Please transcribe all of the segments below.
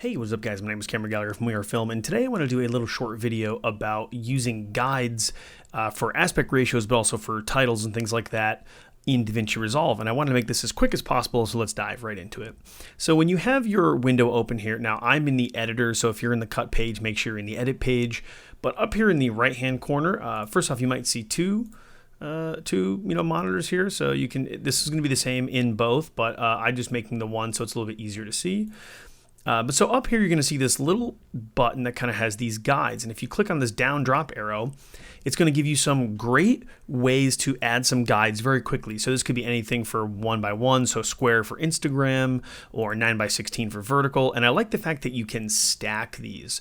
Hey, what's up guys? My name is Cameron Gallagher from We Are Film, and today I want to do a little short video about using guides for aspect ratios, but also for titles and things like that in Davinci Resolve. And I wanted to make this as quick as possible, so let's dive right into it. So when you have your window open here, now I'm in the editor, so if you're in the cut page, make sure you're in the edit page. But up here in the right-hand corner, first off, you might see two monitors here, so you can. This is going to be the same in both, but I'm just making the one so it's a little bit easier to see. But so up here, you're going to see this little button that kind of has these guides. And if you click on this down drop arrow, it's going to give you some great ways to add some guides very quickly. So this could be anything for 1x1, so square for Instagram, or 9x16 for vertical. And I like the fact that you can stack these.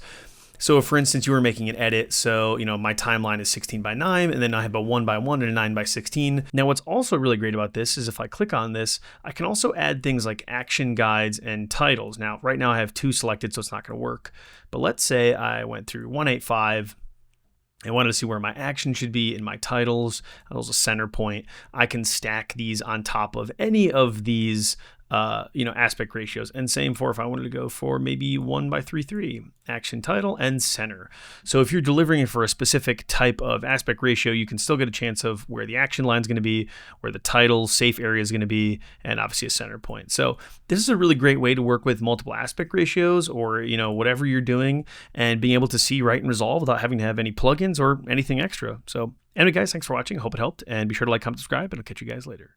So if, for instance, you were making an edit, so my timeline is 16x9, and then I have a 1x1 and a 9x16. Now what's also really great about this is if I click on this, I can also add things like action guides and titles. Now right now I have two selected, so it's not going to work. But let's say I went through 185. I wanted to see where my action should be in my titles. That was a center point. I can stack these on top of any of these aspect ratios. And same for if I wanted to go for maybe 1x33, action, title, and center. So if you're delivering it for a specific type of aspect ratio, you can still get a chance of where the action line is going to be, where the title safe area is going to be, and obviously a center point. So this is a really great way to work with multiple aspect ratios, or whatever you're doing, and being able to see right in Resolve without having to have any plugins or anything extra. So anyway guys, thanks for watching. I hope it helped, and be sure to like, comment, subscribe, and I'll catch you guys later.